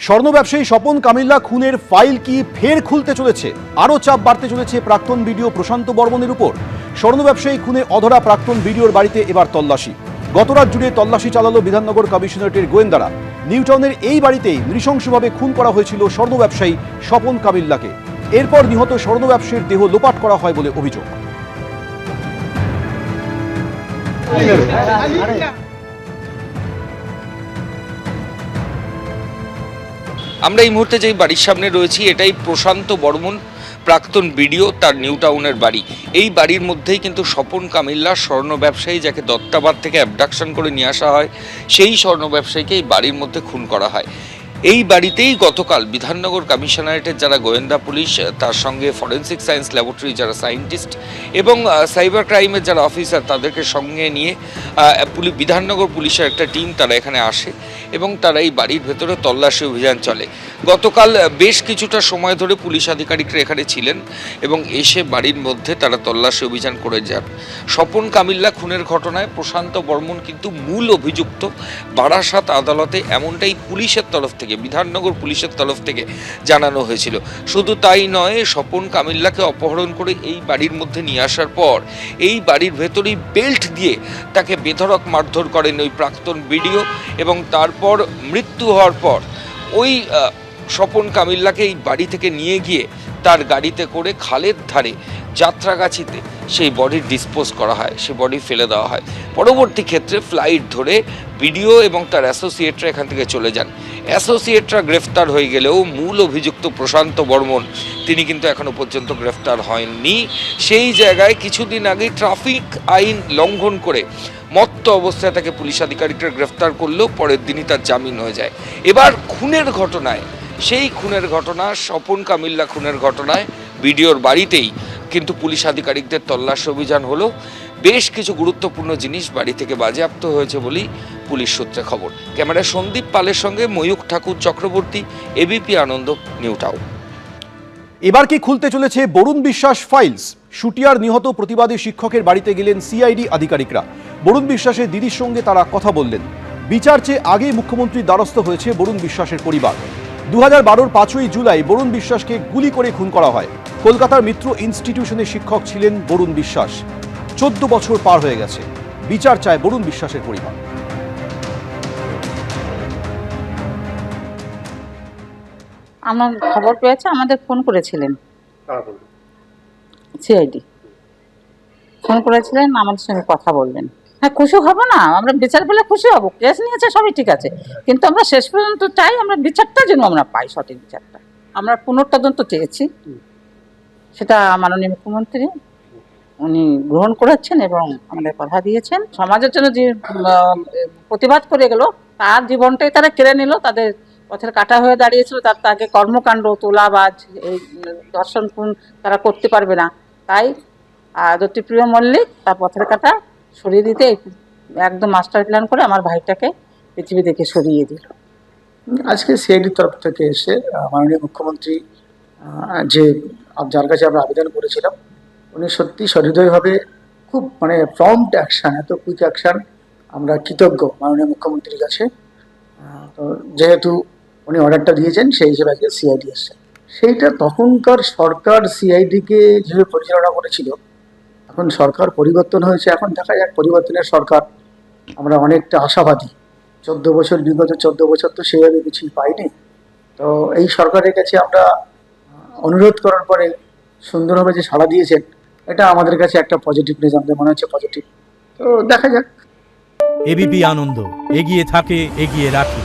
স্বর্ণ ব্যবসায়ী স্বপন কামিল্লা খুনের ফাইল কি ফের খুলতে চলেছে? আরও চাপ বাড়তে চলেছে প্রাক্তন বিডিও প্রশান্ত বর্মনের উপর। স্বর্ণ ব্যবসায়ী খুনে অধরা প্রাক্তন বিডিওর বাড়িতে এবার তল্লাশি। গতরাত জুড়ে তল্লাশি চালালো বিধাননগর কমিশনারেটের গোয়েন্দারা। নিউটাউনের এই বাড়িতেই নৃশংসভাবে খুন করা হয়েছিল স্বর্ণ ব্যবসায়ী স্বপন কামিল্লাকে। এরপর নিহত স্বর্ণ ব্যবসায়ীর দেহ লোপাট করা হয় বলে অভিযোগ। আমরা এই মুহূর্তে যেই বাড়ির সামনে রয়েছি এটাই প্রশান্ত বর্মন প্রাক্তন বিডিও তার নিউটাউনের বাড়ি। এই বাড়ির মধ্যেই কিন্তু স্বপন কামিল্লা স্বর্ণ ব্যবসায়ী যাকে দত্তাবাদ থেকে অ্যাবডাকশন করে নিয়ে আসা হয়, সেই স্বর্ণ ব্যবসায়ীকে এই বাড়ির মধ্যে খুন করা হয়। এই বাড়িতেই গতকাল বিধাননগর কমিশনারেটের যারা গোয়েন্দা পুলিশ, তার সঙ্গে ফরেন্সিক সায়েন্স ল্যাবরেটরি যারা সায়েন্টিস্ট এবং সাইবার ক্রাইমের যারা অফিসার তাদেরকে সঙ্গে নিয়ে বিধাননগর পুলিশের একটা টিম তারা এখানে আসে এবং তারা এই বাড়ির ভেতরে তল্লাশি অভিযান চলে। গতকাল বেশ কিছুটা সময় ধরে পুলিশ আধিকারিকরা এখানে ছিলেন এবং এসে বাড়ির মধ্যে তারা তল্লাশি অভিযান করে যান। স্বপন কামিল্লা খুনের ঘটনায় প্রশান্ত বর্মন কিন্তু মূল অভিযুক্ত। বারাসাত আদালতে এমনটাই পুলিশের তরফ থেকে, বিধাননগর পুলিশের তরফ থেকে জানানো হয়েছিল। শুধু তাই নয়, স্বপন কামিল্লাকে অপহরণ করে এই বাড়ির মধ্যে নিয়ে আসার পর এই বাড়ির ভেতরেই বেল্ট দিয়ে তাকে বেধড়ক মারধর করেন ওই প্রাক্তন বিডিও এবং তারপর মৃত্যু হওয়ার পর ওই স্বপন কামিল্লাকে এই বাড়ি থেকে নিয়ে গিয়ে তার গাড়িতে করে খালের ধারে যাত্রাগাছিতে সেই বডি ডিসপোজ করা হয়, সে বডি ফেলে দেওয়া হয়। পরবর্তী ক্ষেত্রে ফ্লাইট ধরে বিডিও এবং তার অ্যাসোসিয়েটরা এখান থেকে চলে যান। অ্যাসোসিয়েটরা গ্রেফতার হয়ে গেলেও মূল অভিযুক্ত প্রশান্ত বর্মন তিনি কিন্তু এখনো পর্যন্ত গ্রেফতার হয়নি। সেই জায়গায় কিছুদিন আগে ট্রাফিক আইন লঙ্ঘন করে মত্ত অবস্থায় তাকে পুলিশ আধিকারিকরা গ্রেফতার করলেও পরের দিনই তার জামিন হয়ে যায়। এবার খুনের ঘটনায়, সেই খুনের ঘটনা স্বপন কামিল্লা খুনের ঘটনায় বিডিওর বাড়িতেই কিন্তু পুলিশ আধিকারিকদের তল্লাশি অভিযান হলো। বেশ কিছু গুরুত্বপূর্ণ জিনিস বাড়ি থেকে বাজেয়াপ্ত হয়েছে বলেই পুলিশ সূত্রে খবর। ক্যামেরায় সন্দীপ পালের সঙ্গে ময়ূক ঠাকুর চক্রবর্তী, এবিপি আনন্দ, নিউটাউন। এবার কি খুলতে চলেছে বরুণ বিশ্বাস ফাইলস? শুটিয়ার নিহত প্রতিবাদী শিক্ষকের বাড়িতে গেলেন সিআইডি আধিকারিকরা। বরুণ বিশ্বাসের দিদির সঙ্গে তারা কথা বললেন। বিচার চেয়ে আগেই মুখ্যমন্ত্রীর দ্বারস্থ হয়েছে বরুণ বিশ্বাসের পরিবার। 2012-র 5ই জুলাই বরুণ বিশ্বাসকে গুলি করে খুন করা হয়। কলকাতার মিত্র ইনস্টিটিউশনের শিক্ষক ছিলেন বরুণ বিশ্বাস। 14 বছর পার হয়ে গেছে। বিচার চায় বরুণ বিশ্বাসের পরিবার। আমার খবর পেয়েছে, আমাদের ফোন করেছিলেন সিআইডি, ফোন করেছিলেন, আমাদের সঙ্গে কথা বললেন। হ্যাঁ, খুশি হব না? আমরা বিচার পেলে খুশি হব। কেস নিয়েছে, সবই ঠিক আছে, কিন্তু আমরা শেষ পর্যন্ত চাই আমরা বিচারটা যেন আমরা পাই, সঠিক বিচারটা। আমরা পুনঃতদন্ত চেয়েছি, সেটা মাননীয় মুখ্যমন্ত্রী উনি গ্রহণ করেছেন এবং আমাদের কথা দিয়েছেন। সমাজের জন্য যে প্রতিবাদ করে গেল, তার জীবনটাই তারা কেড়ে নিল, তাদের পথের কাটা হয়ে দাঁড়িয়েছিল। তাকে কর্মকাণ্ড, তোলাবাজ, এই ধর্ষণ খুন তারা করতে পারবে না। তাই জ্যোতিপ্রিয় মল্লিক তার পথের কাটা সরিয়ে দিতে একদম মাস্টার প্ল্যান করে আমার ভাইটাকে পৃথিবী থেকে সরিয়ে দিল। আজকে সিআইডির তরফ থেকে এসে মাননীয় মুখ্যমন্ত্রী যার কাছে আমরা আবেদন করেছিলাম, উনি সত্যি সহৃদয়ভাবে খুব প্রম্পট অ্যাকশান, এত কুইক অ্যাকশান, আমরা কৃতজ্ঞ মাননীয় মুখ্যমন্ত্রীর কাছে। তো যেহেতু উনি অর্ডারটা দিয়েছেন, সেই হিসেবে আজকে সিআইডি এসছে। সেইটা তখনকার সরকার সিআইডিকে যেভাবে পরিচালনা করেছিল, এখন সরকার পরিবর্তন হয়েছে, এখন দেখা যাক পরিবর্তনের সরকার। আমরা অনেকটা আশাবাদী। বিগত 14 বছর তো সেভাবে কিছুই পাইনি। তো এই সরকারের কাছে আমরা অনুরোধ করার পরে সুন্দরভাবে যে সাড়া দিয়েছেন, এটা আমাদের কাছে একটা পজিটিভনেস, আমাদের মনে হচ্ছে পজিটিভ। তো দেখা যাক। এবিপি আনন্দ, এগিয়ে থাকে, এগিয়ে রাখে।